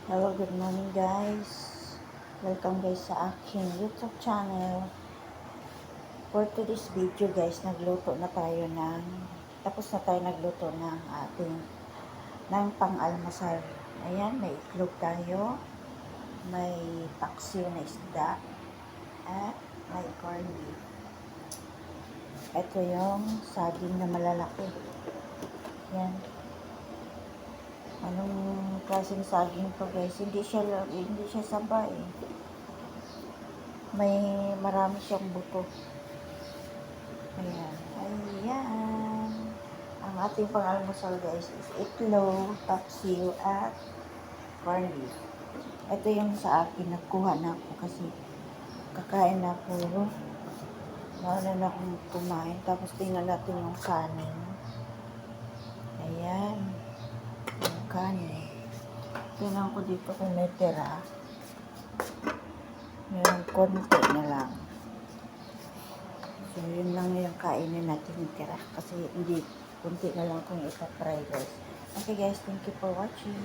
Hello, good morning guys. Welcome guys sa aking YouTube channel. For today's video guys, nagluto na tayo tapos na tayo nagluto ng pang-almusal. Ayan, may itlog tayo, may paksiw na isda, at may corned beef. Ito yung saging na malalaki. Yan. Anong klaseng saging to guys? Hindi siya sabay. Marami siyang buto. Ayan. Ayan. Ang ating pang-almusal guys is itlog, paksiw, at corned beef. Ito yung sa akin. Nagkuha na ako kasi kakain na ako. Mauna na akong kumain. Tapos tingnan natin yung kanin. Ayan. Yung kanin. Tingnan ko dito kung may tira. Meron konti na lang. So, yun lang yung kainin natin yung tira. Kasi hindi, kunti na lang kung ipapry guys. Okay guys, thank you for watching.